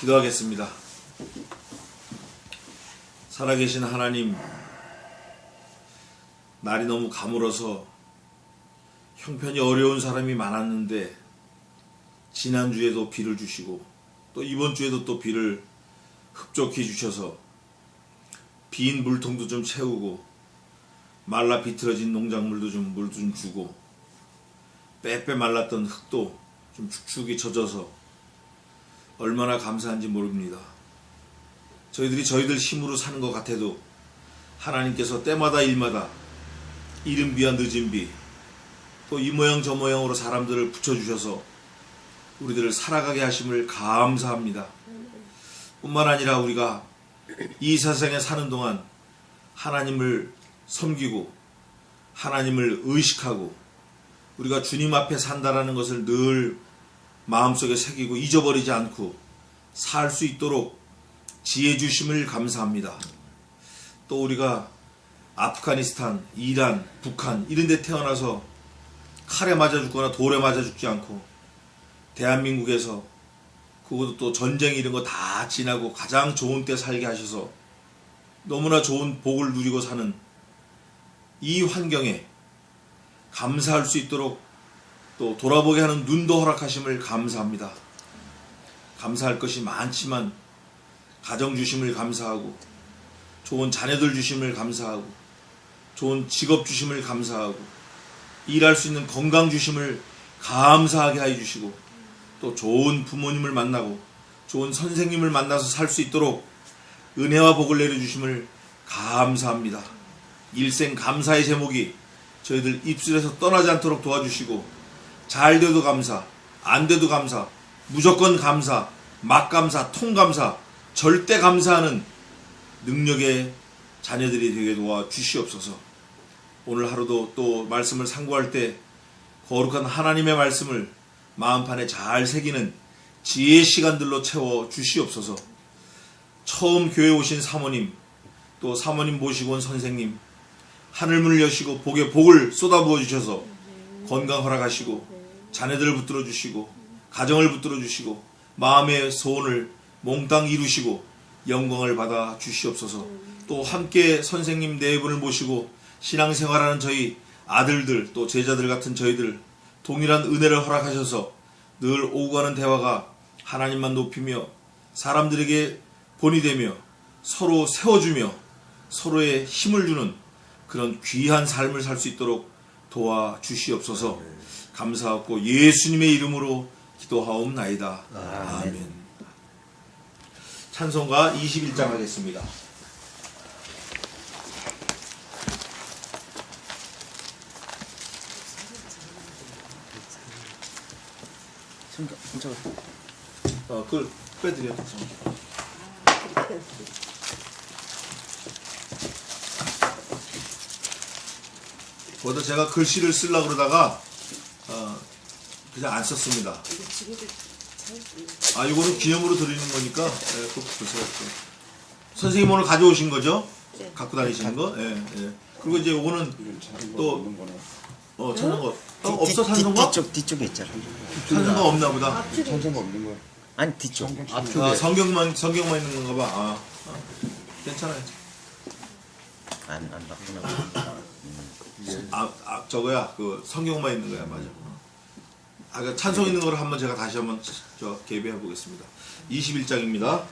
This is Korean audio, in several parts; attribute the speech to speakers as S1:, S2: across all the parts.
S1: 기도하겠습니다. 살아계신 하나님, 날이 너무 가물어서 형편이 어려운 사람이 많았는데 지난주에도 비를 주시고 또 이번주에도 또 비를 흡족히 주셔서 빈 물통도 좀 채우고 말라 비틀어진 농작물도 좀 물 좀 주고 빼빼 말랐던 흙도 좀 축축이 젖어서 얼마나 감사한지 모릅니다. 저희들이 저희들 힘으로 사는 것 같아도 하나님께서 때마다 일마다 이른 비와 늦은 비, 또 이 모양 저 모양으로 사람들을 붙여주셔서 우리들을 살아가게 하심을 감사합니다. 뿐만 아니라 우리가 이 세상에 사는 동안 하나님을 섬기고 하나님을 의식하고 우리가 주님 앞에 산다라는 것을 늘 마음속에 새기고 잊어버리지 않고 살 수 있도록 지혜 주심을 감사합니다. 또 우리가 아프가니스탄, 이란, 북한 이런 데 태어나서 칼에 맞아 죽거나 돌에 맞아 죽지 않고 대한민국에서 그것도 또 전쟁 이런 거 다 지나고 가장 좋은 때 살게 하셔서 너무나 좋은 복을 누리고 사는 이 환경에 감사할 수 있도록 또 돌아보게 하는 눈도 허락하심을 감사합니다. 감사할 것이 많지만 가정 주심을 감사하고 좋은 자녀들 주심을 감사하고 좋은 직업 주심을 감사하고 일할 수 있는 건강 주심을 감사하게 하여 주시고 또 좋은 부모님을 만나고 좋은 선생님을 만나서 살 수 있도록 은혜와 복을 내려주심을 감사합니다. 일생 감사의 제목이 저희들 입술에서 떠나지 않도록 도와주시고 잘 돼도 감사, 안 돼도 감사, 무조건 감사, 막감사, 통감사, 절대 감사하는 능력의 자녀들이 되게 도와주시옵소서. 오늘 하루도 또 말씀을 상고할 때 거룩한 하나님의 말씀을 마음판에 잘 새기는 지혜의 시간들로 채워 주시옵소서. 처음 교회 오신 사모님, 또 사모님 모시고 온 선생님, 하늘문을 여시고 복에 복을 쏟아부어 주셔서 건강 허락하시고 자녀들을 붙들어 주시고 가정을 붙들어 주시고 마음의 소원을 몽땅 이루시고 영광을 받아 주시옵소서. 또 함께 선생님 네 분을 모시고 신앙생활하는 저희 아들들 또 제자들 같은 저희들 동일한 은혜를 허락하셔서 늘 오고 가는 대화가 하나님만 높이며 사람들에게 본이 되며 서로 세워주며 서로의 힘을 주는 그런 귀한 삶을 살 수 있도록 도와주시옵소서. 감사하고 예수님의 이름으로 기도하옵나이다. 아멘. 찬송가 21장 하겠습니다. 그걸 빼드려. 거기다 제가 글씨를 쓰려고 그러다가 그냥 안 썼습니다. 이거는 기념으로 드리는 거니까 꼭 보세요. 선생님 오늘 가져오신 거죠?
S2: 네.
S1: 갖고 다니시는 거? 예. 그리고 이제 요거는 또 찬송가 없어 찬송가?
S3: 뒤쪽에 있잖아.
S1: 찬송가 없나 보다.
S4: 찬송가 없는 거야.
S3: 아니 뒤쪽.
S1: 성경만 있는 건가 봐. 괜찮아요.
S3: 안 바꾸나.
S1: 저거야 그 성경만 있는 거야. 맞아. 그 찬송 있는 거를 한번 제가 다시 한번 개비해 보겠습니다. 21장입니다.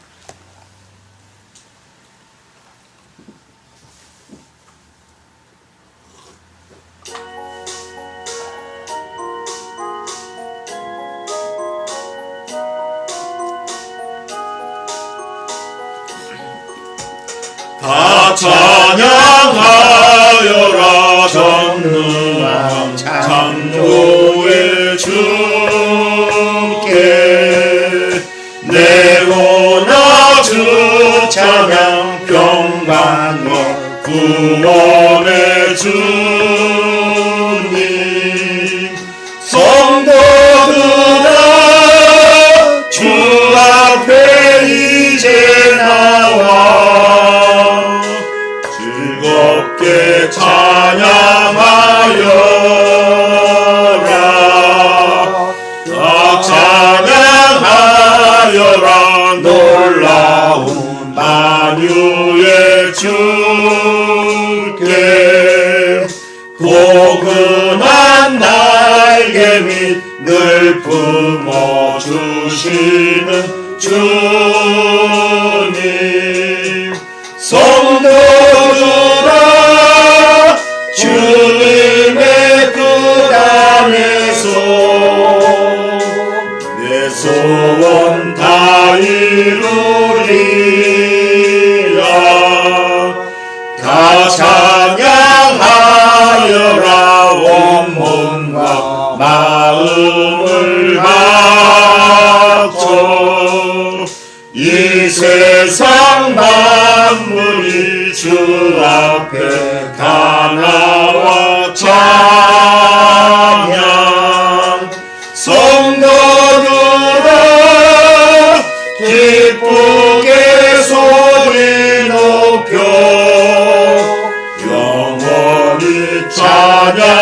S5: 다 찬양하여라 전능한 창조의 주께 내고나 주 찬양 평강과 구원의 주님 성도들아 주 앞에 이제 나와 즐겁게 찬양하여라 다 찬양하여라 너 주시는 주님 성도들아 주님의 뜻 안에서 내 소원 다 이루리라 다 찬양하여라 온몸과 마음을 합쳐 이 세상 만물이 주 앞에 다 나와 찬양 성도들아 기쁘게 소리 높여 영원히 찬양하여라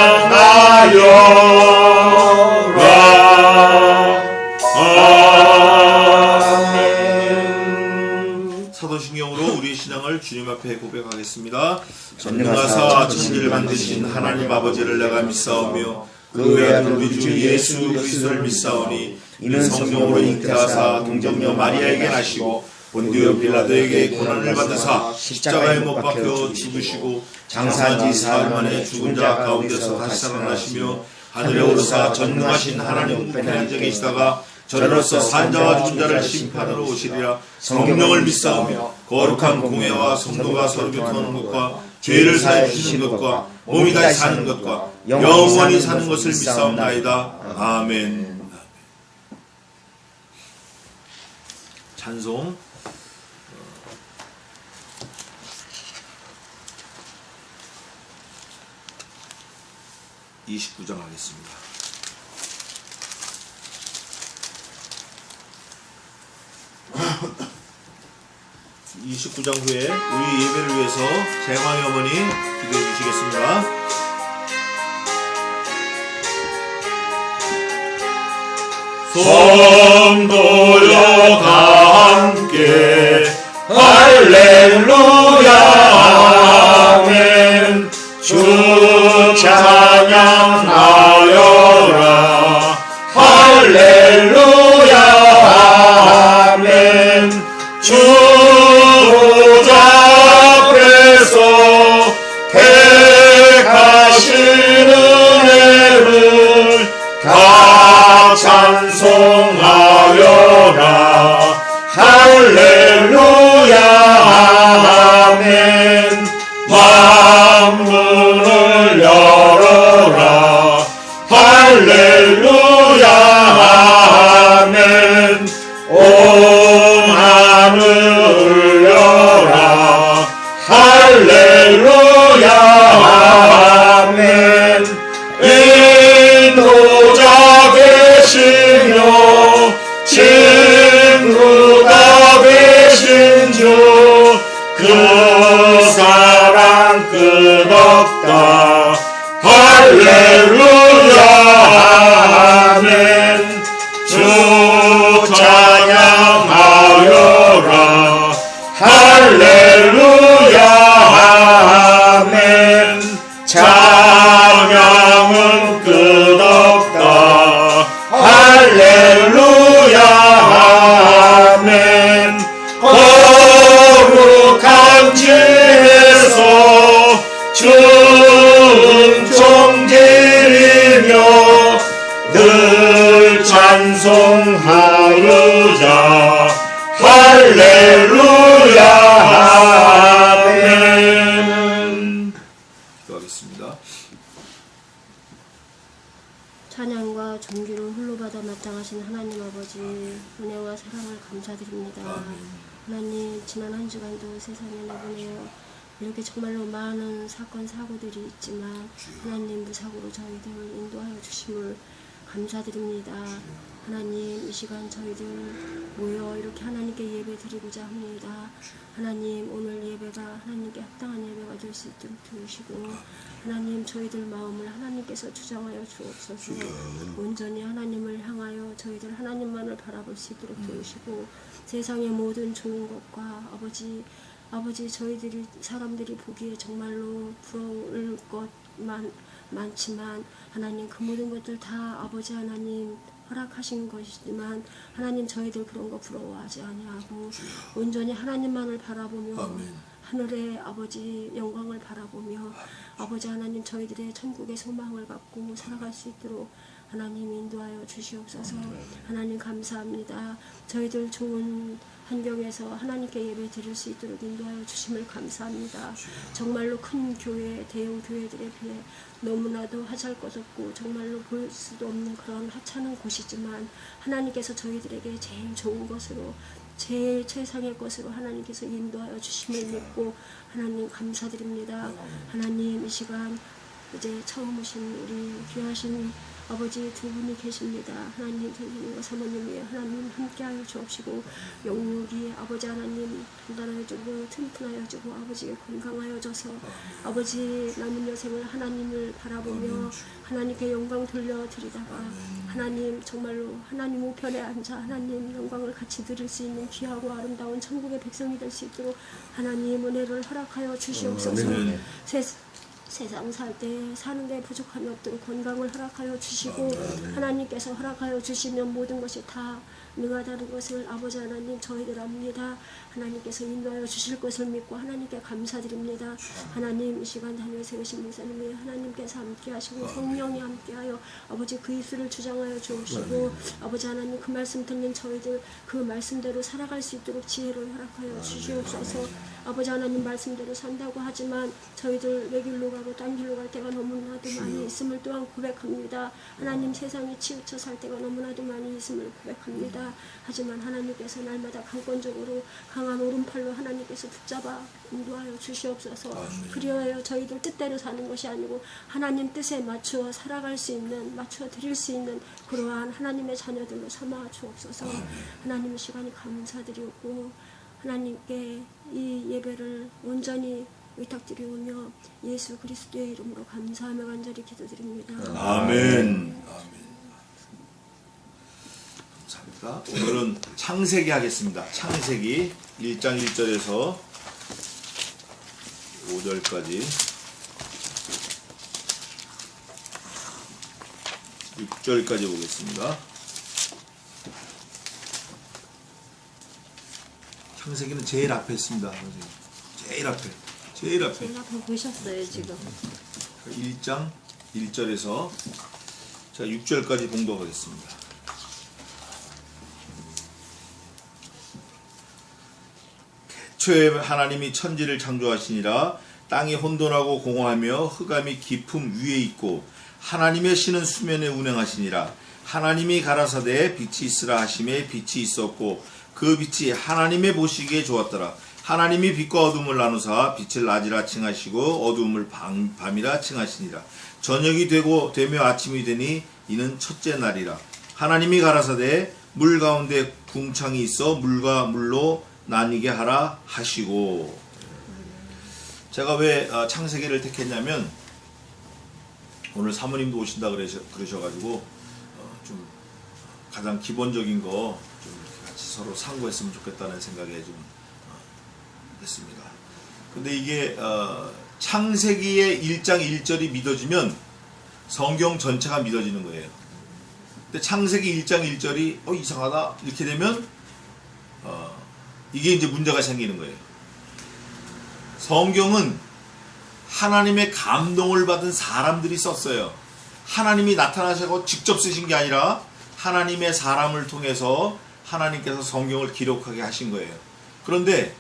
S5: 아멘.
S1: 사도신경으로 우리의 신앙을 주님 앞에 고백하겠습니다. 전능하사 천지를 만드신 하나님 아버지를 내가 믿사오며 그 외아들 우리 주 예수 그리스도를 믿사오니 이는 성령으로 잉태하사 동정녀 마리아에게 나시고 본디오 빌라도에게 고난을 받으사 십자가에 못 박혀 죽으시고 장사한 지 사흘 만에 죽은 자 가운데서 다시 살아나시며 하늘에 오르사 전능하신 하나님 우편에 앉아 계시다가 저로서 산자와 죽은 자를 심판하러 오시리라. 성령을 믿사오며 거룩한 공회와 성도가 서로 교통하는 것과 죄를 사해 주시는 것과 몸이 다시 사는 것과 영원히 사는 것을 믿사옵나이다. 아멘. 찬송 29장 하겠습니다. (29장) 후에 우리 예배를 위해서 재광의 어머니 기도해 주시겠습니다.
S5: 성도여 다 함께 할렐루야 아멘 주 찬양하여라 할렐루야 아멘 주 보좌 앞에서 택하신 은혜를 다 찬송하여라 할렐루야 아멘 만문을 열어라 할렐루야 아멘 온 하늘 울려라 할렐루야 아멘 인도자 계시며 친구가 계신 주 그 사랑 끝없다 할렐루야 아멘 주 찬양하여라 할렐루야 아멘 찬양은 끝없다 할렐루야 아멘 거룩한 지에서 춤총 지리며 늘 찬송하여자 할렐루야 아멘.
S1: 기도하겠습니다.
S2: 찬양과 존귀를 홀로 받아 마땅하신 하나님 아버지 은혜와 사랑을 감사드립니다. 하나님 지난 한 주간도 세상에 내보내어 이렇게 정말로 많은 사건 사고들이 있지만 하나님 무사고로 저희들을 인도하여 주심을 감사드립니다. 하나님 이 시간 저희들 모여 이렇게 하나님께 예배 드리고자 합니다. 하나님 오늘 예배가 하나님께 합당한 예배가 될 수 있도록 도우시고 하나님 저희들 마음을 하나님께서 주장하여 주옵소서. 온전히 하나님을 향하여 저희들 하나님만을 바라볼 수 있도록 도우시고 세상의 모든 좋은 것과 아버지 저희들이 사람들이 보기에 정말로 부러울 것만 많지만 하나님 그 모든 것들 다 아버지 하나님 허락하신 것이지만 하나님 저희들 그런 거 부러워하지 아니하고 온전히 하나님만을 바라보며
S1: 아멘.
S2: 하늘의 아버지 영광을 바라보며 아버지 하나님 저희들의 천국의 소망을 갖고 살아갈 수 있도록 하나님 인도하여 주시옵소서. 하나님 감사합니다. 저희들 좋은 환경에서 하나님께 예배 드릴 수 있도록 인도하여 주심을 감사합니다. 정말로 큰 교회, 대형 교회들에 비해 너무나도 하잘 것 없고 정말로 볼 수도 없는 그런 하찮은 곳이지만 하나님께서 저희들에게 제일 좋은 것으로 제일 최상의 것으로 하나님께서 인도하여 주심을 믿고 하나님 감사드립니다. 하나님 이 시간 이제 처음 오신 우리 귀하신 아버지 두 분이 계십니다. 하나님 선생님과 사모님이 하나님 함께하여 주옵시고 영육이 아버지 하나님 단단하여 주고 튼튼하여 주고 아버지 건강하여 줘서 아버지 남은 여생을 하나님을 바라보며 하나님께 영광 돌려드리다가 하나님 정말로 하나님 우편에 앉아 하나님 영광을 같이 드릴 수 있는 귀하고 아름다운 천국의 백성이 될 수 있도록 하나님 은혜를 허락하여 주시옵소서.
S1: 아멘.
S2: 세상 살 때 사는데 부족함이 없도록 건강을 허락하여 주시고 하나님께서 허락하여 주시면 모든 것이 다 능하다는 것을 아버지 하나님 저희들 압니다. 하나님께서 인도하여 주실 것을 믿고 하나님께 감사드립니다. 하나님 이 시간 다니엘 세우신 목사님이 하나님께서 함께 하시고 성령이 함께하여 아버지 그 입술을 주장하여 주옵시고 아버지 하나님 그 말씀 듣는 저희들 그 말씀대로 살아갈 수 있도록 지혜를 허락하여 주시옵소서. 아버지 하나님 말씀대로 산다고 하지만 저희들 외길로 가고 딴 길로 갈 때가 너무나도 많이 있음을 또한 고백합니다. 하나님 세상에 치우쳐 살 때가 너무나도 많이 있음을 고백합니다. 하지만 하나님께서 날마다 강권적으로 강한 오른팔로 하나님께서 붙잡아 인도하여 주시옵소서. 그리하여 저희들 뜻대로 사는 것이 아니고 하나님 뜻에 맞추어 살아갈 수 있는 맞추어 드릴 수 있는 그러한 하나님의 자녀들로 삼아 주옵소서. 하나님의 시간이 감사드리고 하나님께 이 예배를 온전히 의탁드리오며 예수 그리스도의 이름으로 감사하며 간절히 기도드립니다.
S1: 아멘. 감사합니다. 오늘은 창세기 하겠습니다. 창세기 1장 1절에서 5절까지 6절까지 보겠습니다. 창세기는 제일 앞에 있습니다. 제일 앞에.
S2: 제가 보셨어요 지금.
S1: 1장 1절에서 제가 6절까지 봉독하겠습니다. 태초에 하나님이 천지를 창조하시니라. 땅이 혼돈하고 공허하며 흑암이 깊음 위에 있고 하나님의 신은 수면에 운행하시니라. 하나님이 가라사대 빛이 있으라 하심에 빛이 있었고 그 빛이 하나님의 보시기에 좋았더라. 하나님이 빛과 어둠을 나누사 빛을 낮이라 칭하시고 어두움을 밤이라 칭하시니라. 저녁이 되며 아침이 되니 이는 첫째 날이라. 하나님이 가라사대 물 가운데 궁창이 있어 물과 물로 나뉘게 하라 하시고. 제가 왜 창세기를 택했냐면 오늘 사모님도 오신다 그러셔가지고 좀 가장 기본적인 거 좀 같이 서로 상고했으면 좋겠다는 생각에 좀 했습니다. 근데 이게 창세기의 1장 1절이 믿어지면 성경 전체가 믿어지는 거예요. 근데 창세기 1장 1절이 이상하다 이렇게 되면 이게 이제 문제가 생기는 거예요. 성경은 하나님의 감동을 받은 사람들이 썼어요. 하나님이 나타나셔서 직접 쓰신 게 아니라 하나님의 사람을 통해서 하나님께서 성경을 기록하게 하신 거예요. 그런데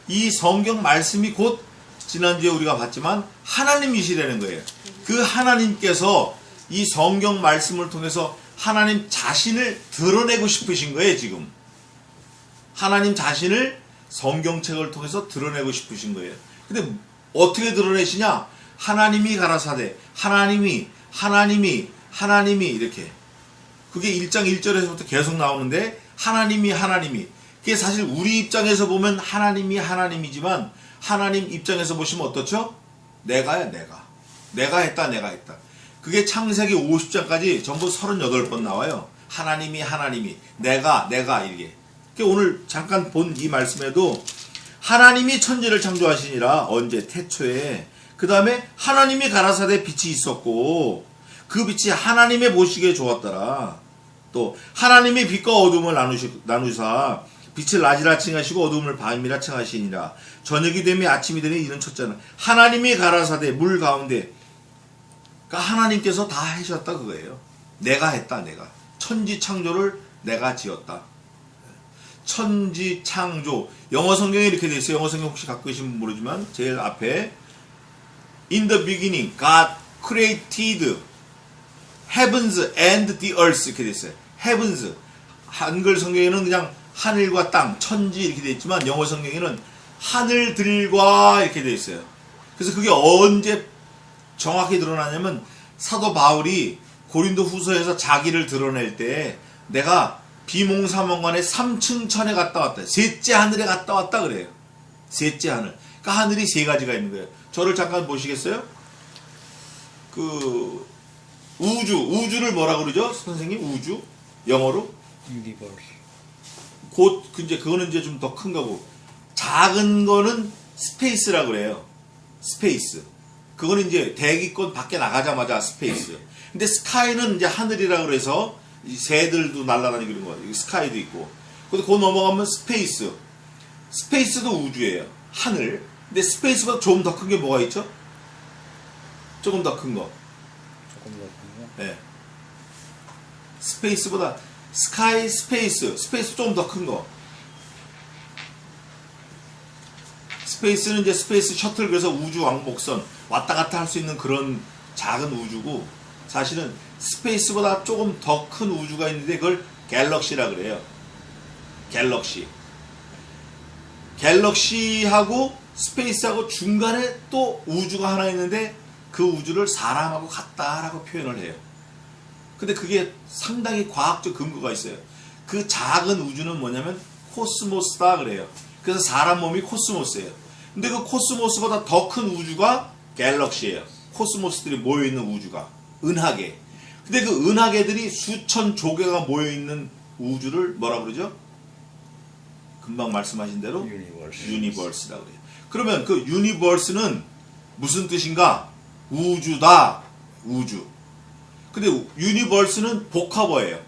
S1: 이 성경 말씀이 곧 지난주에 우리가 봤지만 하나님이시라는 거예요. 그 하나님께서 이 성경 말씀을 통해서 하나님 자신을 드러내고 싶으신 거예요. 지금 하나님 자신을 성경책을 통해서 드러내고 싶으신 거예요. 근데 어떻게 드러내시냐? 하나님이 가라사대 하나님이 이렇게 그게 1장 1절에서부터 계속 나오는데 하나님이 그게 사실 우리 입장에서 보면 하나님이지만 하나님 입장에서 보시면 어떻죠? 내가야 내가 했다. 그게 창세기 50장까지 전부 38번 나와요. 하나님이 내가 이게. 오늘 잠깐 본 이 말씀에도 하나님이 천지를 창조하시니라. 언제? 태초에. 그 다음에 하나님이 가라사대 빛이 있었고 그 빛이 하나님의 보시기에 좋았더라. 또 하나님이 빛과 어둠을 나누사 빛을 낮이라 칭하시고 어둠을 밤이라 칭하시니라. 저녁이 되며 아침이 되니 이는 첫째는 하나님이 가라사대 물 가운데. 그러니까 하나님께서 다 하셨다 그거예요. 내가 했다. 내가 천지 창조를 내가 지었다. 천지 창조. 영어 성경에 이렇게 되어 있어요. 영어 성경 혹시 갖고 계신 분 모르지만 제일 앞에 In the beginning God created heavens and the earth 이렇게 되어 있어요. heavens. 한글 성경에는 그냥 하늘과 땅, 천지 이렇게 되어 있지만 영어 성경에는 하늘들과 이렇게 되어 있어요. 그래서 그게 언제 정확히 드러나냐면 사도 바울이 고린도 후서에서 자기를 드러낼 때 내가 비몽사몽간에 3층 천에 갔다 왔다. 셋째 하늘에 갔다 왔다 그래요. 셋째 하늘. 그러니까 하늘이 세 가지가 있는 거예요. 저를 잠깐 보시겠어요? 그 우주를 뭐라 그러죠? 선생님 우주? 영어로?
S3: 유니버스.
S1: 곧 이제 그거는 이제 좀 더 큰 거고 작은 거는 스페이스라고 그래요. 스페이스. 그거는 이제 대기권 밖에 나가자마자 스페이스. 근데 스카이는 이제 하늘이라고 그래서 이 새들도 날아다니고 그런 거예요. 스카이도 있고. 근데 그거 넘어가면 스페이스. 스페이스도 우주예요. 하늘. 근데 스페이스보다 조금 더 큰 게 뭐가 있죠? 조금 더 큰 거.
S3: 조금 더 큰요?
S1: 네. 스페이스보다 스카이 스페이스 조금 더 큰 거. 스페이스는 이제 스페이스 셔틀 그래서 우주 왕복선 왔다 갔다 할 수 있는 그런 작은 우주고 사실은 스페이스보다 조금 더 큰 우주가 있는데 그걸 갤럭시라 그래요. 갤럭시하고 스페이스하고 중간에 또 우주가 하나 있는데 그 우주를 사람하고 같다라고 표현을 해요. 근데 그게 상당히 과학적 근거가 있어요. 그 작은 우주는 뭐냐면 코스모스다 그래요. 그래서 사람 몸이 코스모스예요. 근데 그 코스모스보다 더 큰 우주가 갤럭시예요. 코스모스들이 모여있는 우주가. 은하계. 근데 그 은하계들이 수천 조개가 모여있는 우주를 뭐라 그러죠? 금방 말씀하신 대로 유니버스라고 그래요. 그러면 그 유니버스는 무슨 뜻인가? 우주다. 우주. 근데 유니버스는 복합어예요.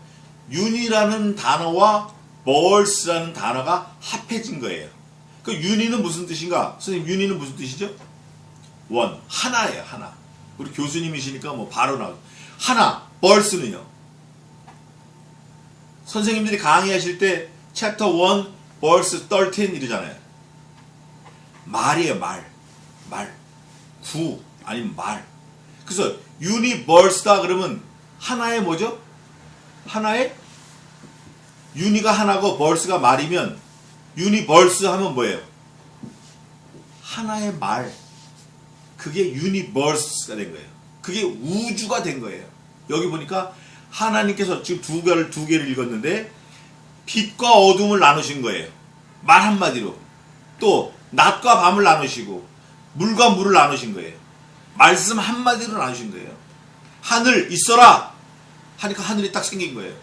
S1: 유니라는 단어와 벌스라는 단어가 합해진 거예요. 그 유니는 무슨 뜻인가? 선생님 유니는 무슨 뜻이죠? 원. 하나예요. 하나. 우리 교수님이시니까 뭐 바로 나오죠. 하나. 벌스는요. 선생님들이 강의하실 때 챕터 1 벌스 13 이러잖아요. 말이에요. 말. 구 아니면 말. 그래서 유니버스다 그러면 하나의 뭐죠? 하나의 유니가 하나고 벌스가 말이면 유니버스 하면 뭐예요? 하나의 말. 그게 유니버스가 된 거예요. 그게 우주가 된 거예요. 여기 보니까 하나님께서 지금 두 개를 읽었는데 빛과 어둠을 나누신 거예요. 말 한마디로. 또 낮과 밤을 나누시고 물과 물을 나누신 거예요. 말씀 한마디로 나누신 거예요. 하늘 있어라 하니까 하늘이 딱 생긴 거예요.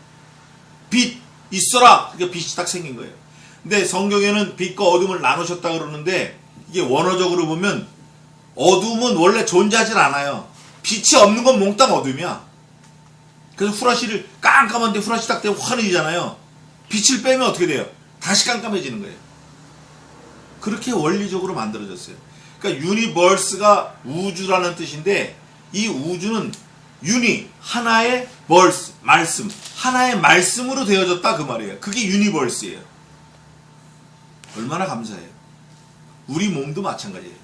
S1: 빛 있어라 그러니까 빛이 딱 생긴 거예요. 근데 성경에는 빛과 어둠을 나누셨다 그러는데 이게 원어적으로 보면 어둠은 원래 존재하질 않아요. 빛이 없는 건 몽땅 어둠이야. 그래서 후라시를 깜깜한데 후라시 딱 되면 환해지잖아요. 빛을 빼면 어떻게 돼요? 다시 깜깜해지는 거예요. 그렇게 원리적으로 만들어졌어요. 그러니까 유니버스가 우주라는 뜻인데 이 우주는 유니 하나의 벌스 말씀 하나의 말씀으로 되어졌다 그 말이에요. 그게 유니버스예요. 얼마나 감사해요. 우리 몸도 마찬가지예요.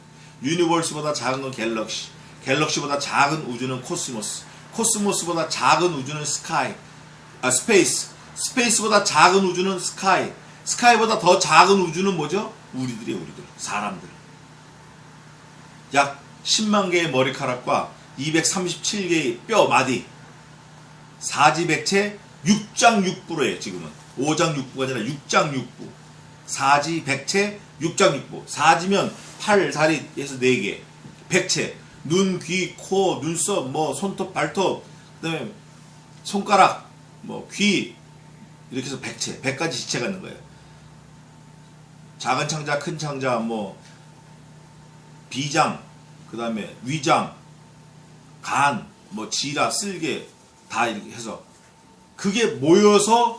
S1: 유니버스보다 작은 건 갤럭시, 갤럭시보다 작은 우주는 코스모스, 코스모스보다 작은 우주는 스페이스, 스페이스보다 작은 우주는 스카이, 스카이보다 더 작은 우주는 뭐죠? 우리들, 사람들. 약 10만 개의 머리카락과 237개의 뼈, 마디, 사지백체 6장6부래요 지금은. 5장6부가 아니라 6장6부. 사지백체 6장6부. 사지면 팔, 다리 해서 4개. 백체, 눈, 귀, 코, 눈썹, 뭐 손톱, 발톱, 그 다음에 손가락, 뭐 귀, 이렇게 해서 백체, 100가지 지체가 있는 거예요. 작은 창자, 큰 창자, 뭐 비장, 그 다음에 위장, 간, 뭐 지라, 쓸개 다 이렇게 해서 그게 모여서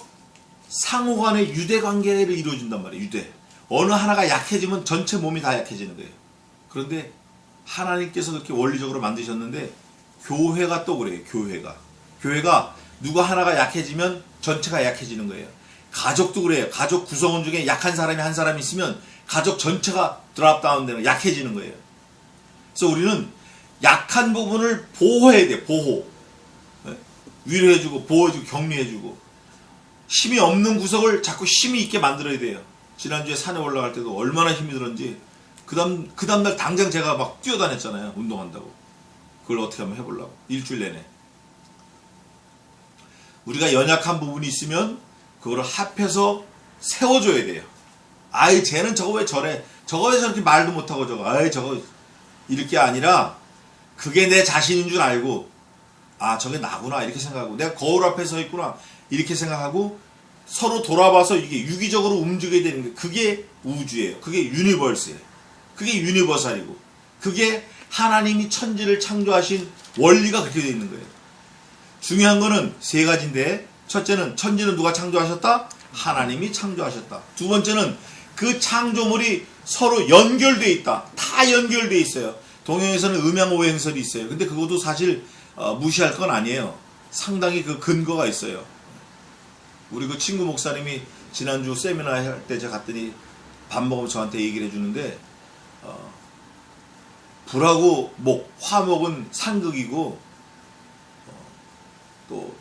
S1: 상호간의 유대 관계를 이루어진단 말이에요. 유대. 어느 하나가 약해지면 전체 몸이 다 약해지는 거예요. 그런데 하나님께서 그렇게 원리적으로 만드셨는데 교회가 또 그래요. 교회가 누가 하나가 약해지면 전체가 약해지는 거예요. 가족도 그래요. 가족 구성원 중에 약한 사람이 한 사람 있으면 가족 전체가 드랍다운 되는 약해지는 거예요. 그래서 우리는 약한 부분을 보호해야 돼요. 보호. 위로해주고 보호해주고 격려해주고 힘이 없는 구석을 자꾸 힘이 있게 만들어야 돼요. 지난주에 산에 올라갈 때도 얼마나 힘이 들었는지 그 다음날 당장 제가 막 뛰어다녔잖아요. 운동한다고. 그걸 어떻게 한번 해보려고. 일주일 내내. 우리가 연약한 부분이 있으면 그거를 합해서 세워줘야 돼요. 아이 쟤는 저거 왜 저래. 저거 왜 저렇게 말도 못하고 저거. 아이 저거 이렇게 아니라 그게 내 자신인 줄 알고 아 저게 나구나 이렇게 생각하고 내가 거울 앞에 서 있구나 이렇게 생각하고 서로 돌아봐서 이게 유기적으로 움직여야 되는 게 그게 우주예요. 그게 유니버스예요. 그게 유니버설이고 그게 하나님이 천지를 창조하신 원리가 그렇게 되어 있는 거예요. 중요한 거는 세 가지인데 첫째는 천지는 누가 창조하셨다? 하나님이 창조하셨다. 두 번째는 그 창조물이 서로 연결되어 있다. 다 연결되어 있어요. 동양에서는 음양오행설이 있어요. 근데 그것도 사실 무시할 건 아니에요. 상당히 그 근거가 있어요. 우리 그 친구 목사님이 지난주 세미나 할 때 제가 갔더니 밥 먹으면 저한테 얘기를 해주는데 불하고 목, 화목은 상극이고 또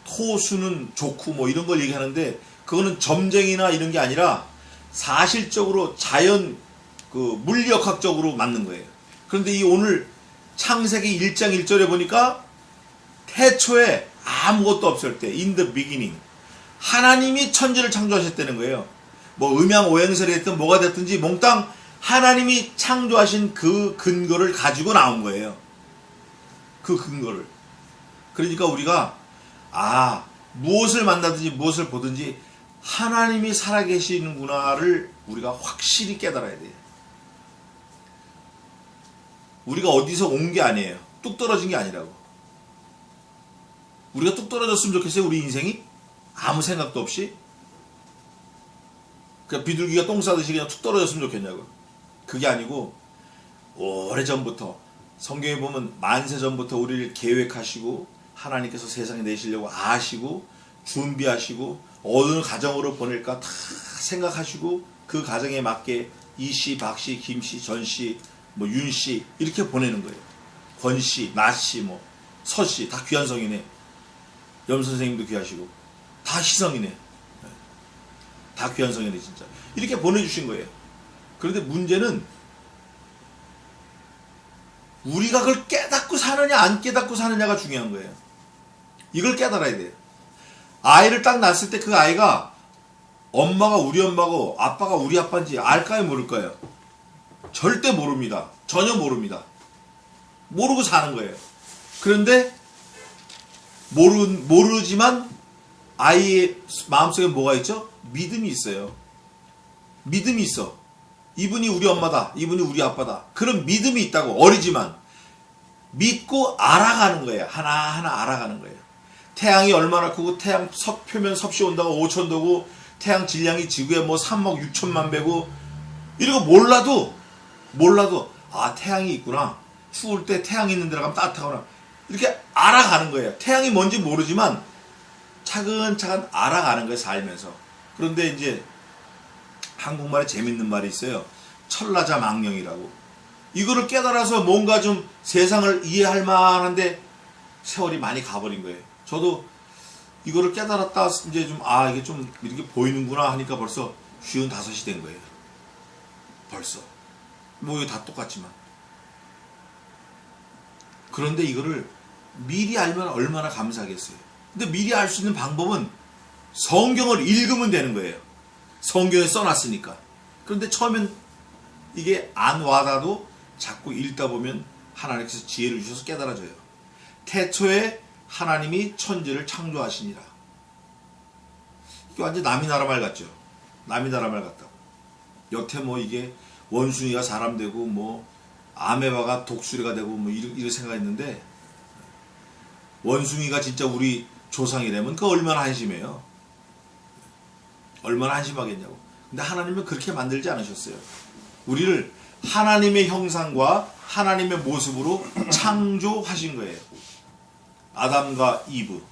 S1: 토수는 좋고 뭐 이런 걸 얘기하는데 그거는 점쟁이나 이런 게 아니라 사실적으로 자연 그 물리역학적으로 맞는 거예요. 그런데 이 오늘 창세기 1장 1절에 보니까 태초에 아무것도 없을 때 in the beginning 하나님이 천지를 창조하셨다는 거예요. 뭐 음양오행설이 됐든 뭐가 됐든지 몽땅 하나님이 창조하신 그 근거를 가지고 나온 거예요. 그 근거를. 그러니까 우리가 무엇을 만나든지 무엇을 보든지 하나님이 살아계시는구나를 우리가 확실히 깨달아야 돼요. 우리가 어디서 온 게 아니에요. 뚝 떨어진 게 아니라고. 우리가 뚝 떨어졌으면 좋겠어요. 우리 인생이 아무 생각도 없이 그냥 비둘기가 똥 싸듯이 그냥 툭 떨어졌으면 좋겠냐고. 그게 아니고 오래전부터 성경에 보면 만세전부터 우리를 계획하시고 하나님께서 세상에 내시려고 아시고 준비하시고 어느 가정으로 보낼까 다 생각하시고 그 가정에 맞게 이씨, 박씨, 김씨, 전씨, 뭐 윤씨 이렇게 보내는 거예요. 권씨, 나씨, 뭐 서씨 다 귀한 성이네. 염선생님도 귀하시고 다 희성이네. 다 귀한 성이네 진짜. 이렇게 보내주신 거예요. 그런데 문제는 우리가 그걸 깨닫고 사느냐 안 깨닫고 사느냐가 중요한 거예요. 이걸 깨달아야 돼요. 아이를 딱 낳았을 때 그 아이가 엄마가 우리 엄마고 아빠가 우리 아빠인지 알까요 모를까요? 절대 모릅니다. 전혀 모릅니다. 모르고 사는 거예요. 그런데 모르지만 아이의 마음속에 뭐가 있죠? 믿음이 있어요. 믿음이 있어. 이분이 우리 엄마다. 이분이 우리 아빠다. 그런 믿음이 있다고. 어리지만 믿고 알아가는 거예요. 하나하나 알아가는 거예요. 태양이 얼마나 크고 태양 표면 섭씨 온다고 5천도고 태양 질량이 지구에 뭐 3억 6천만 배고 이런 거 몰라도 태양이 있구나. 추울 때 태양이 있는 데로 가면 따뜻하구나. 이렇게 알아가는 거예요. 태양이 뭔지 모르지만 차근차근 알아가는 거예요. 살면서. 그런데 이제 한국말에 재밌는 말이 있어요. 철라자망령이라고. 이거를 깨달아서 뭔가 좀 세상을 이해할 만한데 세월이 많이 가버린 거예요. 저도 이거를 깨달았다 이제 좀 이게 좀 이렇게 보이는구나 하니까 벌써 55이 된 거예요. 벌써. 뭐 이거 다 똑같지만. 그런데 이거를 미리 알면 얼마나 감사하겠어요. 근데 미리 알 수 있는 방법은 성경을 읽으면 되는 거예요. 성경에 써놨으니까. 그런데 처음엔 이게 안 와닿아도 자꾸 읽다 보면 하나님께서 지혜를 주셔서 깨달아져요. 태초에 하나님이 천지를 창조하시니라. 이게 완전 남이 나라 말 같죠. 남이 나라 말 같다고. 여태 뭐 이게 원숭이가 사람 되고 뭐 아메바가 독수리가 되고 뭐 이렇게 생각했는데 원숭이가 진짜 우리 조상이라면 그 얼마나 한심해요. 얼마나 한심하겠냐고. 근데 하나님은 그렇게 만들지 않으셨어요. 우리를 하나님의 형상과 하나님의 모습으로 창조하신 거예요. 아담과 이브.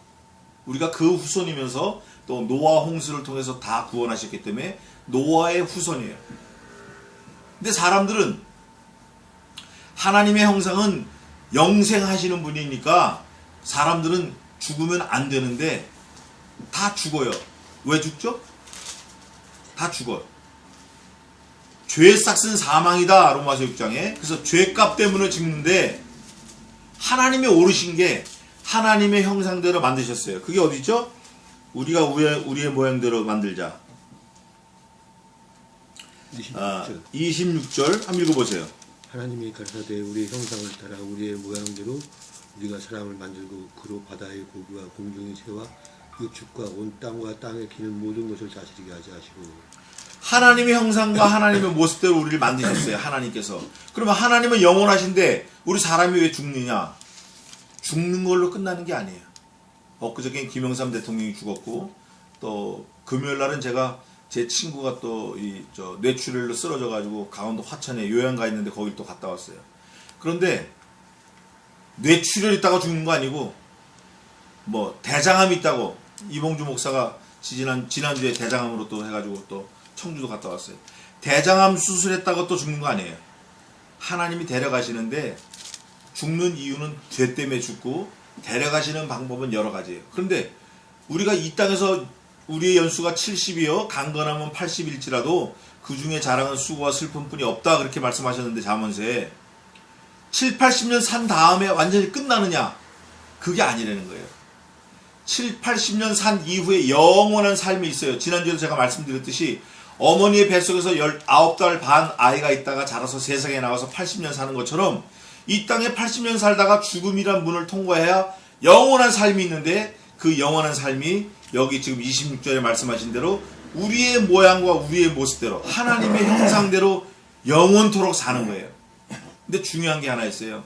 S1: 우리가 그 후손이면서 또 노아 홍수를 통해서 다 구원하셨기 때문에 노아의 후손이에요. 근데 사람들은 하나님의 형상은 영생하시는 분이니까 사람들은 죽으면 안 되는데 다 죽어요. 왜 죽죠? 다 죽어요. 죄의 싹은 사망이다. 로마서 6장에. 그래서 죄값 때문에 죽는데 하나님이 오르신 게 하나님의 형상대로 만드셨어요. 그게 어디죠? 우리가 우리의 모양대로 만들자.
S3: 26절.
S1: 26절 한번 읽어보세요.
S3: 하나님이 가라사대 우리의 형상을 따라 우리의 모양대로 우리가 사람을 만들고 그로 바다의 고기와 공중의 새와 육축과 온 땅과 땅에 기는 모든 것을 다스리게 하자 하시고.
S1: 하나님의 형상과 하나님의 모습대로 우리를 만드셨어요. 하나님께서. 그러면 하나님은 영원하신데 우리 사람이 왜 죽느냐? 죽는 걸로 끝나는 게 아니에요. 엊그저께 김영삼 대통령이 죽었고 또 금요일 날은 제가 제 친구가 또 뇌출혈로 쓰러져 가지고 강원도 화천에 요양가 있는데 거길 또 갔다 왔어요. 그런데 뇌출혈 있다가 죽는 거 아니고 뭐 대장암 있다고 이봉주 목사가 지난주에 대장암으로 또 해가지고 또 청주도 갔다 왔어요. 대장암 수술했다고 또 죽는 거 아니에요. 하나님이 데려가시는데 죽는 이유는 죄 때문에 죽고 데려가시는 방법은 여러 가지예요. 그런데 우리가 이 땅에서 우리의 연수가 70이요 강건하면 80일지라도 그 중에 자랑은 수고와 슬픔뿐이 없다 그렇게 말씀하셨는데 잠언서에 7, 80년 산 다음에 완전히 끝나느냐? 그게 아니라는 거예요. 7, 80년 산 이후에 영원한 삶이 있어요. 지난주에도 제가 말씀드렸듯이 어머니의 뱃속에서 19달 반 아이가 있다가 자라서 세상에 나와서 80년 사는 것처럼 이 땅에 80년 살다가 죽음이란 문을 통과해야 영원한 삶이 있는데 그 영원한 삶이 여기 지금 26절에 말씀하신 대로 우리의 모양과 우리의 모습대로 하나님의 형상대로 영원토록 사는 거예요. 근데 중요한 게 하나 있어요.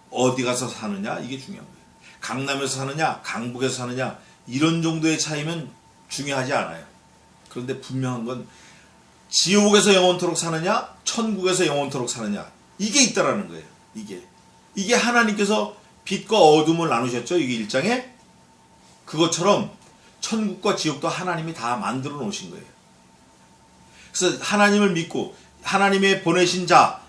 S1: 어디 가서 사느냐? 이게 중요한 거예요. 강남에서 사느냐? 강북에서 사느냐? 이런 정도의 차이면 중요하지 않아요. 그런데 분명한 건 지옥에서 영원토록 사느냐? 천국에서 영원토록 사느냐? 이게 있다라는 거예요. 이게 하나님께서 빛과 어둠을 나누셨죠. 이게 1장에. 그것처럼 천국과 지옥도 하나님이 다 만들어 놓으신 거예요. 그래서 하나님을 믿고 하나님의 보내신 자,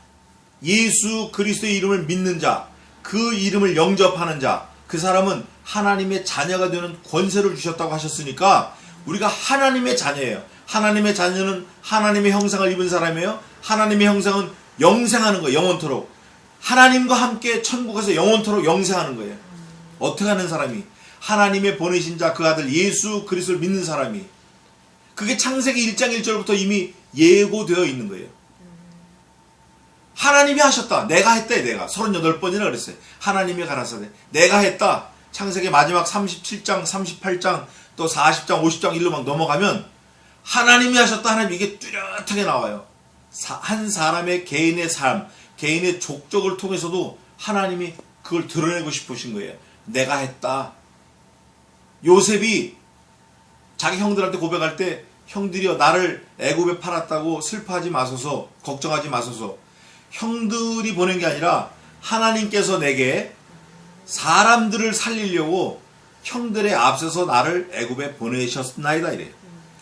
S1: 예수 그리스도의 이름을 믿는 자, 그 이름을 영접하는 자, 그 사람은 하나님의 자녀가 되는 권세를 주셨다고 하셨으니까 우리가 하나님의 자녀예요. 하나님의 자녀는 하나님의 형상을 입은 사람이에요. 하나님의 형상은 영생하는 거예요. 영원토록. 하나님과 함께 천국에서 영원토록 영생하는 거예요. 어떻게 하는 사람이? 하나님의 보내신 자 그 아들 예수 그리스도를 믿는 사람이. 그게 창세기 1장 1절부터 이미 예고되어 있는 거예요. 하나님이 하셨다. 내가 했다. 내가 38번이나 그랬어요. 하나님이 가라사대 내가 했다. 창세기 마지막 37장 38장 또 40장 50장 일로 막 넘어가면 하나님이 하셨다. 하나님 이게 뚜렷하게 나와요. 한 사람의 개인의 삶, 개인의 족적을 통해서도 하나님이 그걸 드러내고 싶으신 거예요. 내가 했다. 요셉이 자기 형들한테 고백할 때 형들이여 나를 애굽에 팔았다고 슬퍼하지 마소서, 걱정하지 마소서. 형들이 보낸 게 아니라 하나님께서 내게 사람들을 살리려고 형들의 앞서서 나를 애굽에 보내셨나이다 이래요.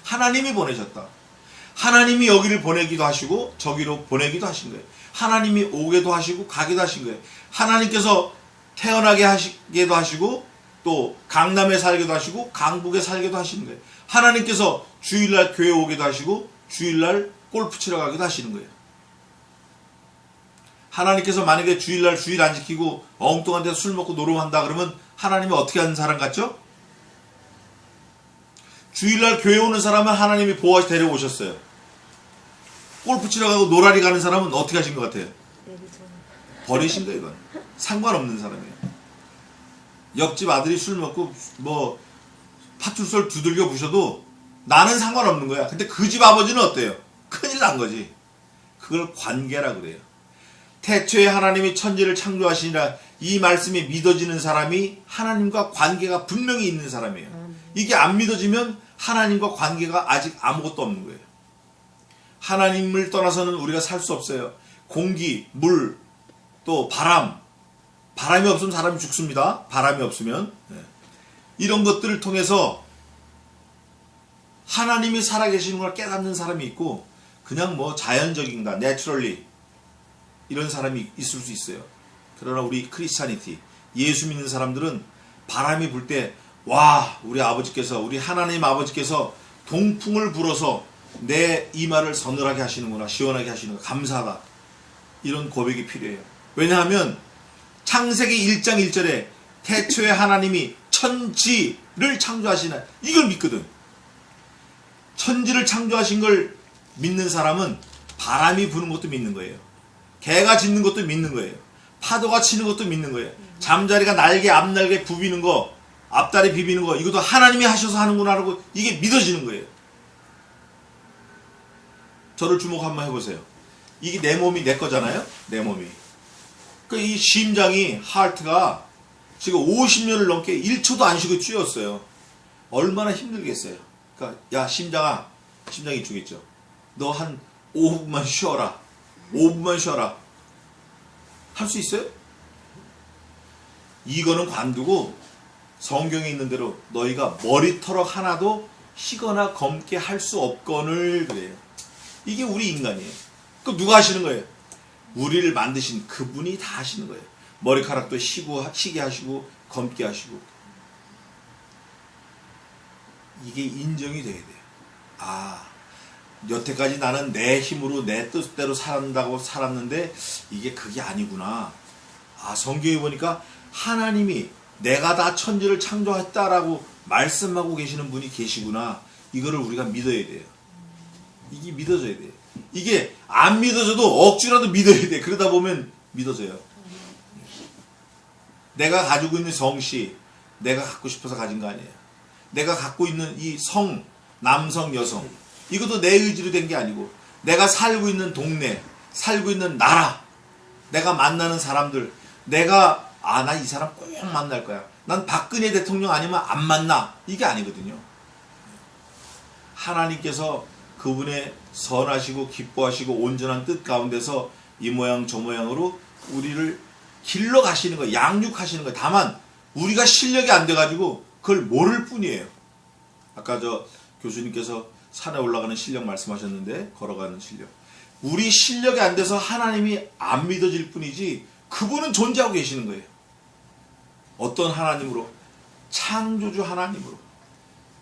S1: 하나님이 보내셨다. 하나님이 여기를 보내기도 하시고 저기로 보내기도 하신 거예요. 하나님이 오게도 하시고 가기도 하신 거예요. 하나님께서 태어나게 하시기도 하시고 또 강남에 살기도 하시고 강북에 살기도 하시는 거예요. 하나님께서 주일날 교회 오기도 하시고 주일날 골프 치러 가기도 하시는 거예요. 하나님께서 만약에 주일날 주일 안 지키고 엉뚱한 데서 술 먹고 노름한다 그러면 하나님이 어떻게 하는 사람 같죠? 주일날 교회 오는 사람은 하나님이 보호하시 데려오셨어요. 골프 치러 가고 노라리 가는 사람은 어떻게 하신 것 같아요? 버리신 거예요. 이건 상관없는 사람이에요. 옆집 아들이 술 먹고 뭐 파출소를 두들겨 부셔도 나는 상관없는 거야. 근데 그 집 아버지는 어때요? 큰일 난 거지. 그걸 관계라 그래요. 태초에 하나님이 천지를 창조하시니라 이 말씀이 믿어지는 사람이 하나님과 관계가 분명히 있는 사람이에요. 이게 안 믿어지면 하나님과 관계가 아직 아무것도 없는 거예요. 하나님을 떠나서는 우리가 살 수 없어요. 공기, 물, 또 바람이 없으면 사람이 죽습니다. 바람이 없으면. 이런 것들을 통해서 하나님이 살아계시는 걸 깨닫는 사람이 있고, 그냥 뭐 자연적인가, 내추럴리 이런 사람이 있을 수 있어요. 그러나 우리 크리스찬이티, 예수 믿는 사람들은 바람이 불 때, 와, 우리 아버지께서, 우리 하나님 아버지께서 동풍을 불어서 내 이마를 서늘하게 하시는구나, 시원하게 하시는구나, 감사하다. 이런 고백이 필요해요. 왜냐하면 창세기 1장 1절에 태초에 하나님이 천지를 창조하시나, 이걸 믿거든. 천지를 창조하신 걸 믿는 사람은 바람이 부는 것도 믿는 거예요. 개가 짖는 것도 믿는 거예요. 파도가 치는 것도 믿는 거예요. 잠자리가 날개, 앞날개 부비는 거, 앞다리 비비는 거, 이것도 하나님이 하셔서 하는구나 하고 이게 믿어지는 거예요. 저를 주목 한번 해보세요. 이게 내 몸이 내 거잖아요? 내 몸이. 이 심장이, 하트가 지금 50년을 넘게 1초도 안 쉬고 뛰었어요. 얼마나 힘들겠어요. 그러니까 야, 심장아, 심장이 주겠죠. 너 한 5분만 쉬어라. 5분만 쉬어라. 할 수 있어요? 이거는 관두고 성경에 있는 대로 너희가 머리털럭 하나도 희거나 검게 할 수 없거늘, 그래요. 이게 우리 인간이에요. 그럼 누가 하시는 거예요? 우리를 만드신 그분이 다 하시는 거예요. 머리카락도 희게 하시고 검게 하시고. 이게 인정이 돼야 돼요. 아, 여태까지 나는 내 힘으로 내 뜻대로 살았는데 이게 그게 아니구나. 아, 성경에 보니까 하나님이 내가 다 천지를 창조했다라고 말씀하고 계시는 분이 계시구나. 이거를 우리가 믿어야 돼요. 이게 믿어져야 돼요. 이게 안 믿어져도 억지라도 믿어야 돼. 그러다 보면 믿어져요. 내가 가지고 있는 성씨, 내가 갖고 싶어서 가진 거 아니에요. 내가 갖고 있는 이 성, 남성, 여성, 이것도 내 의지로 된 게 아니고, 내가 살고 있는 동네, 살고 있는 나라, 내가 만나는 사람들, 내가 나 이 사람 꼭 만날 거야. 난 박근혜 대통령 아니면 안 만나. 이게 아니거든요. 하나님께서 그분의 선하시고 기뻐하시고 온전한 뜻 가운데서 이 모양 저 모양으로 우리를 길러 가시는 거예요. 양육하시는 거예요. 다만 우리가 실력이 안 돼가지고 그걸 모를 뿐이에요. 아까 저 교수님께서 산에 올라가는 실력 말씀하셨는데, 걸어가는 실력. 우리 실력이 안 돼서 하나님이 안 믿어질 뿐이지 그분은 존재하고 계시는 거예요. 어떤 하나님으로? 창조주 하나님으로.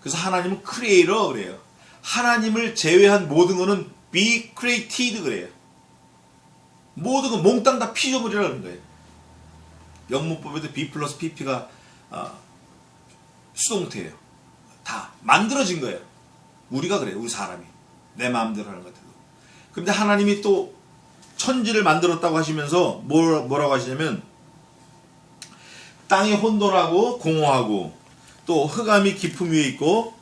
S1: 그래서 하나님은 크리에이터 그래요. 하나님을 제외한 모든 것은 be created 그래요. 모든 건 몽땅 다 피조물이라는 거예요. 영문법에도 B 플러스 PP가 수동태예요. 다 만들어진 거예요. 우리가 그래요. 우리 사람이. 내 마음대로 하는 것 같아도. 그런데 하나님이 또 천지를 만들었다고 하시면서 뭐라고 하시냐면, 땅이 혼돈하고 공허하고 또 흑암이 깊음 위에 있고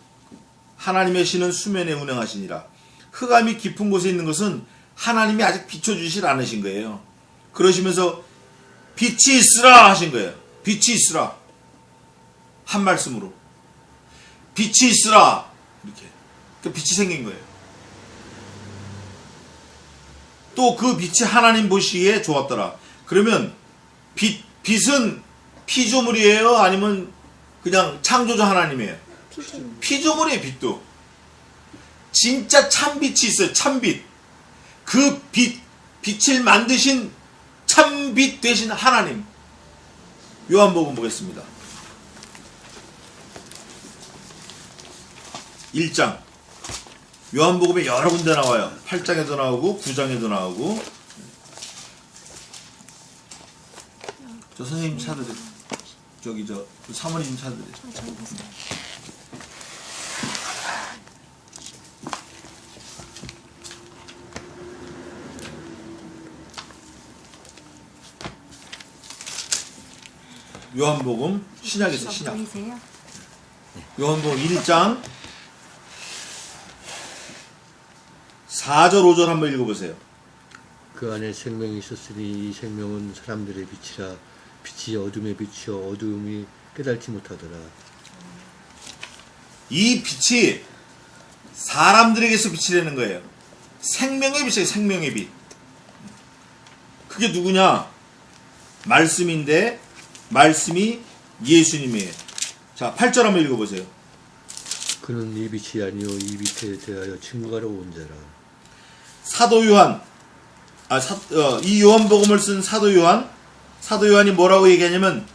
S1: 하나님의 신은 수면에 운행하시니라. 흑암이 깊은 곳에 있는 것은 하나님이 아직 비춰주시질 않으신 거예요. 그러시면서 빛이 있으라 하신 거예요. 빛이 있으라. 한 말씀으로. 빛이 있으라. 이렇게. 그 빛이 생긴 거예요. 또 그 빛이 하나님 보시기에 좋았더라. 그러면 빛은 피조물이에요? 아니면 그냥 창조주 하나님이에요? 피조물이에요. 빛도. 진짜 참빛이 있어요. 참빛. 그 빛을 만드신 참빛 되신 하나님. 요한복음 보겠습니다. 1장. 요한복음에 여러 군데 나와요. 8장에도 나오고 9장에도 나오고. 저 선생님 찾으세요. 저기 사모님 찾으세요. 요한복음 신약에서 신약. 요한복음 1장 4절 5절 한번 읽어보세요.
S3: 그 안에 생명이 있었으니 이 생명은 사람들의 빛이라 빛이 어둠에 비추어 어둠이 깨달지 못하더라.
S1: 이 빛이 사람들에게서 빛이 되는 거예요. 생명의 빛이에요. 생명의 빛. 그게 누구냐? 말씀인데 말씀이 예수님이에요. 자, 8절 한번 읽어보세요.
S3: 그는 이 빛이 아니요 이 빛에 대하여 증거하러 온 자라.
S1: 사도 요한, 이 요한복음을 쓴 사도 요한이 뭐라고 얘기하냐면,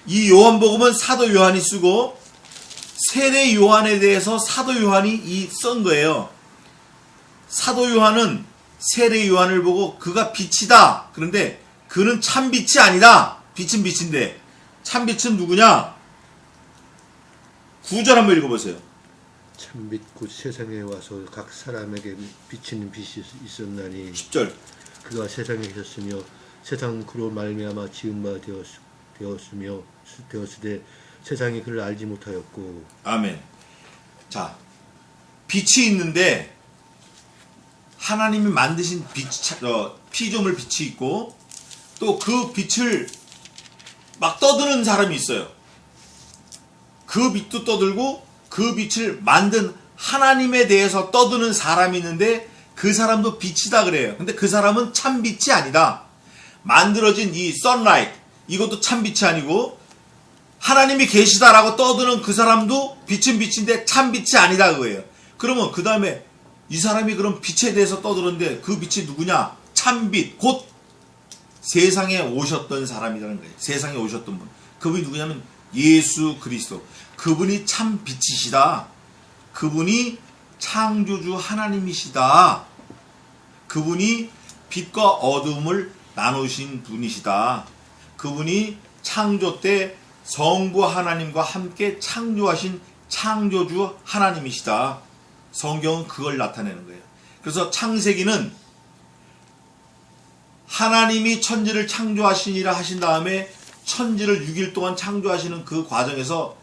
S1: 이 요한복음은 사도 요한이 쓰고 세례 요한에 대해서 사도 요한이 쓴 거예요. 사도 요한은 세례 요한을 보고 그가 빛이다. 그런데 그는 참 빛이 아니다. 빛은 빛인데 참 빛은 누구냐? 9절 한번 읽어보세요.
S3: 참빛 곧 세상에 와서 각 사람에게 비치는 빛이 있었나니
S1: 10절.
S3: 그가 세상에 계셨으며 세상은 그로 말미암아 지은 바 되었으되 세상이 그를 알지 못하였고.
S1: 아멘. 자, 빛이 있는데 하나님이 만드신 피조물 빛이 있고 또 그 빛을 막 떠드는 사람이 있어요. 그 빛도 떠들고 그 빛을 만든 하나님에 대해서 떠드는 사람이 있는데 그 사람도 빛이다 그래요. 근데 그 사람은 참 빛이 아니다. 만들어진 이 선라이트 이것도 참 빛이 아니고 하나님이 계시다라고 떠드는 그 사람도 빛은 빛인데 참 빛이 아니다 그거예요. 그러면 그 다음에 이 사람이 그럼 빛에 대해서 떠드는데 그 빛이 누구냐? 참 빛, 곧 세상에 오셨던 사람이라는 거예요. 세상에 오셨던 분. 그분이 누구냐면 예수 그리스도. 그분이 참 빛이시다. 그분이 창조주 하나님이시다. 그분이 빛과 어둠을 나누신 분이시다. 그분이 창조 때 성부 하나님과 함께 창조하신 창조주 하나님이시다. 성경은 그걸 나타내는 거예요. 그래서 창세기는 하나님이 천지를 창조하시니라 하신 다음에 천지를 6일 동안 창조하시는 그 과정에서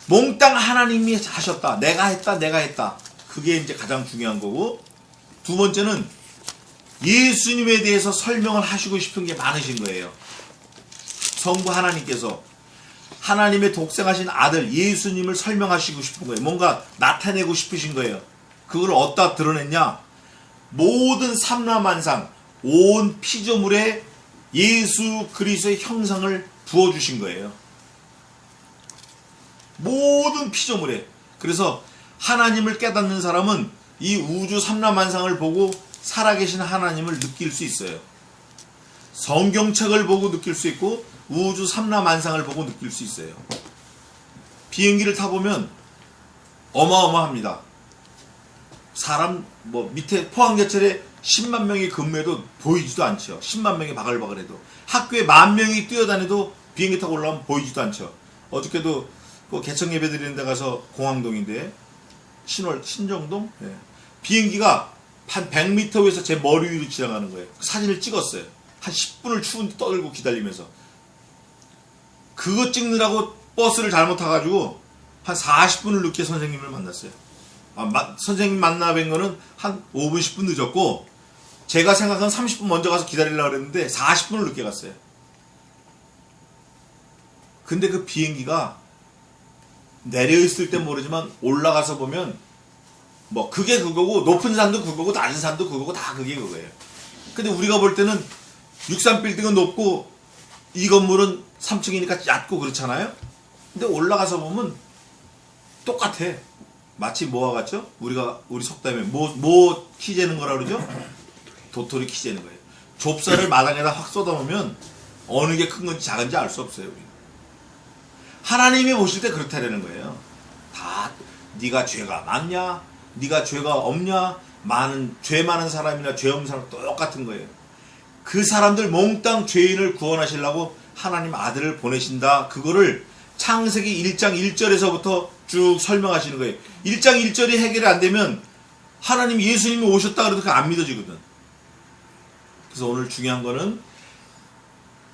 S1: 몽땅 하나님이 하셨다. 내가 했다. 그게 이제 가장 중요한 거고, 두 번째는 예수님에 대해서 설명을 하시고 싶은 게 많으신 거예요. 성부 하나님께서 하나님의 독생하신 아들 예수님을 설명하시고 싶은 거예요. 뭔가 나타내고 싶으신 거예요. 그걸 어디다 드러냈냐? 모든 삼라만상 온 피조물에 예수 그리스도의 형상을 부어주신 거예요. 모든 피조물에. 그래서 하나님을 깨닫는 사람은 이 우주 삼라만상을 보고 살아계신 하나님을 느낄 수 있어요. 성경책을 보고 느낄 수 있고 우주 삼라만상을 보고 느낄 수 있어요. 비행기를 타보면 어마어마합니다. 사람 밑에 포항제철에 10만 명이 근무해도 보이지도 않죠. 10만 명이 바글바글해도. 학교에 10,000명이 뛰어다녀도 비행기 타고 올라오면 보이지도 않죠. 어저께도 그 개청 예배 드리는 데 가서 공항동인데 신정동? 네. 비행기가 한 100m 위에서 제 머리 위로 지나가는 거예요. 사진을 찍었어요. 한 10분을 추운데 떠들고 기다리면서. 그거 찍느라고 버스를 잘못 타가지고 한 40분을 늦게 선생님을 만났어요. 선생님 만나 뵌 거는 한 5분 10분 늦었고 제가 생각한 30분 먼저 가서 기다리려고 그랬는데 40분을 늦게 갔어요. 근데 그 비행기가 내려있을 땐 모르지만 올라가서 보면 그게 그거고 높은 산도 그거고 낮은 산도 그거고 다 그게 그거예요. 근데 우리가 볼 때는 63빌딩은 높고 이 건물은 3층이니까 얕고 그렇잖아요. 근데 올라가서 보면 똑같아. 마치 뭐와 같죠? 우리 속담에 뭐 키 재는 거라 그러죠? 도토리 키 재는 거예요. 좁쌀을 마당에다 확 쏟아놓으면 어느 게 큰 건지 작은지 알 수 없어요. 우리는. 하나님이 보실 때 그렇다라는 거예요. 다 네가 죄가 많냐? 네가 죄가 없냐? 죄 많은 사람이나 죄 없는 사람 똑같은 거예요. 그 사람들 몽땅 죄인을 구원하시려고 하나님 아들을 보내신다. 그거를 창세기 1장 1절에서부터 쭉 설명하시는 거예요. 1장 1절이 해결이 안 되면 하나님 예수님이 오셨다 그래도 그게 안 믿어지거든. 그래서 오늘 중요한 거는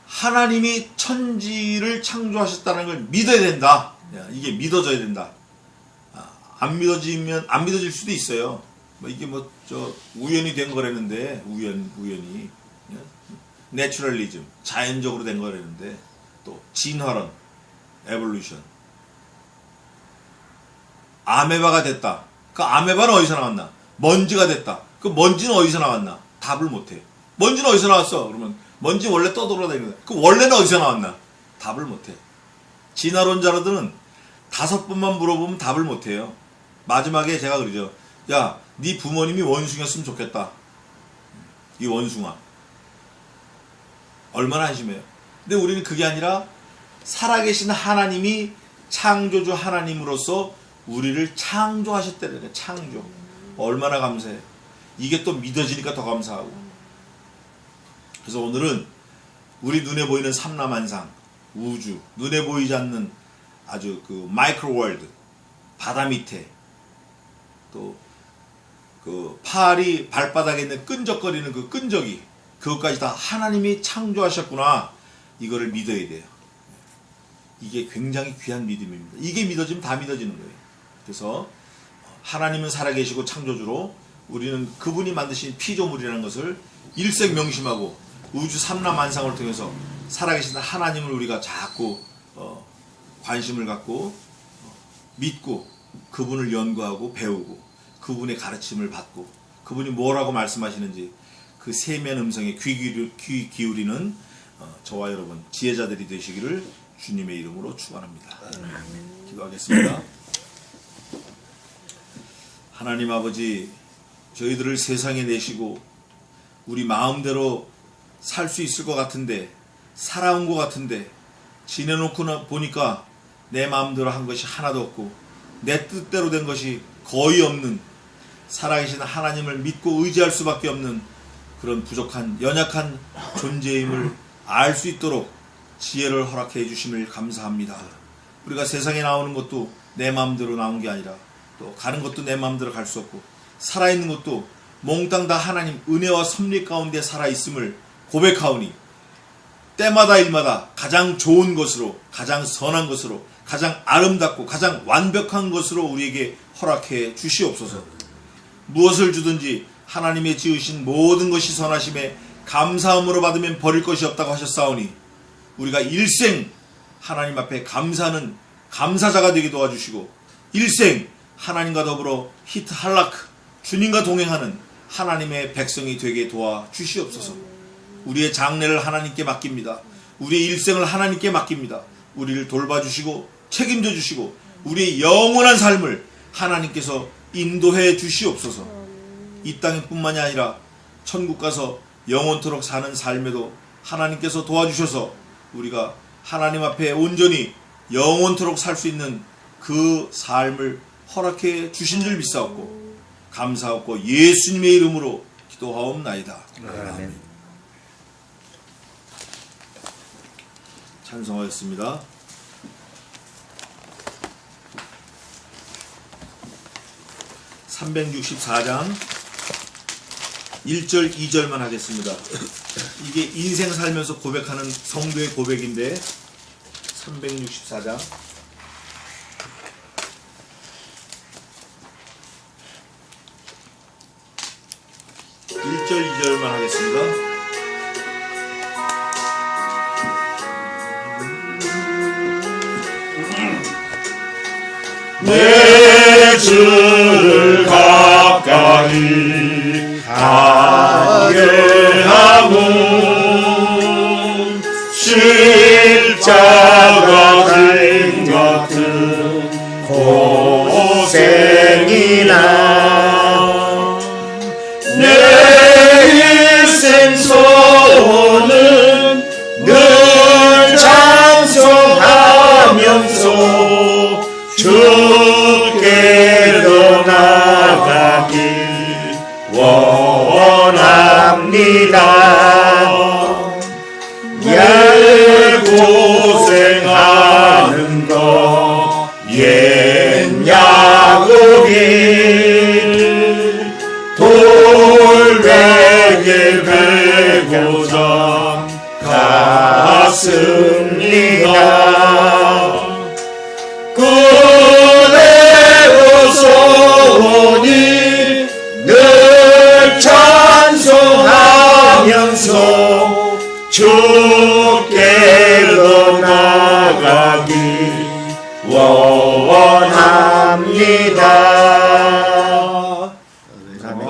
S1: 하나님이 천지를 창조하셨다는 걸 믿어야 된다. 이게 믿어져야 된다. 안 믿어질 수도 있어요. 이게 우연히 된 거라는데 우연히. 내추럴리즘, 자연적으로 된 거라는데, 또 진화론, 에볼루션. 아메바가 됐다. 그 아메바는 어디서 나왔나? 먼지가 됐다. 그 먼지는 어디서 나왔나? 답을 못해. 먼지는 어디서 나왔어? 그러면 먼지 원래 떠돌아다니는 거야. 그 원래는 어디서 나왔나? 답을 못해. 진화론자들은 5번만 물어보면 답을 못해요. 마지막에 제가 그러죠. 야, 네 부모님이 원숭이였으면 좋겠다. 이 원숭아. 얼마나 한심해요. 근데 우리는 그게 아니라 살아계신 하나님이 창조주 하나님으로서 우리를 창조하셨다는 창조. 얼마나 감사해. 이게 또 믿어지니까 더 감사하고. 그래서 오늘은 우리 눈에 보이는 삼라만상, 우주, 눈에 보이지 않는 아주 그 마이크로 월드, 바다 밑에, 또 그 팔이 발바닥에 있는 끈적거리는 그 끈적이, 그것까지 다 하나님이 창조하셨구나. 이거를 믿어야 돼요. 이게 굉장히 귀한 믿음입니다. 이게 믿어지면 다 믿어지는 거예요. 그래서 하나님은 살아계시고 창조주로 우리는 그분이 만드신 피조물이라는 것을 일생명심하고 우주 삼라만상을 통해서 살아계신 하나님을 우리가 자꾸 관심을 갖고 믿고 그분을 연구하고 배우고 그분의 가르침을 받고 그분이 뭐라고 말씀하시는지 그 세미한 음성에 귀 기울이는 저와 여러분 지혜자들이 되시기를 주님의 이름으로 축원합니다. 기도하겠습니다. 하나님 아버지, 저희들을 세상에 내시고 우리 마음대로 살 수 있을 것 같은데, 살아온 것 같은데, 지내놓고 보니까 내 마음대로 한 것이 하나도 없고 내 뜻대로 된 것이 거의 없는, 살아계신 하나님을 믿고 의지할 수밖에 없는 그런 부족한 연약한 존재임을 알 수 있도록 지혜를 허락해 주심을 감사합니다. 우리가 세상에 나오는 것도 내 마음대로 나온 게 아니라 또 가는 것도 내 마음대로 갈 수 없고 살아있는 것도 몽땅 다 하나님 은혜와 섭리 가운데 살아있음을 고백하오니 때마다 일마다 가장 좋은 것으로, 가장 선한 것으로, 가장 아름답고 가장 완벽한 것으로 우리에게 허락해 주시옵소서. 무엇을 주든지 하나님의 지으신 모든 것이 선하심에 감사함으로 받으면 버릴 것이 없다고 하셨사오니 우리가 일생 하나님 앞에 감사하는 감사자가 되게 도와주시고 일생 하나님과 더불어 히트 할라크 주님과 동행하는 하나님의 백성이 되게 도와주시옵소서. 우리의 장래를 하나님께 맡깁니다. 우리의 일생을 하나님께 맡깁니다. 우리를 돌봐주시고 책임져 주시고 우리의 영원한 삶을 하나님께서 인도해 주시옵소서. 이 땅뿐만이 아니라 천국 가서 영원토록 사는 삶에도 하나님께서 도와주셔서 우리가 하나님 앞에 온전히 영원토록 살 수 있는 그 삶을 허락해 주신 줄 믿사옵고 감사하고 예수님의 이름으로 기도하옵나이다. 아멘. 찬송하였습니다. 364장 1절 2절만 하겠습니다. 이게 인생 살면서 고백하는 성도의 고백인데 364장 1절 2절만 하겠습니다.
S5: 내 주를 가까이 하게 하고 십자가 진 같은 고생이나 내 일생 소원은 늘 찬송하면서 주께로 나가길 원합니다. 늘 고생하는 것 옛 야곱이 돌베개 베고자 갔습니다. 그대로 소원이 늘 찬송하면서 감사합니다.
S3: 아멘.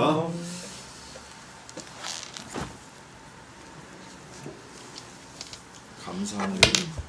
S1: 감사합니다.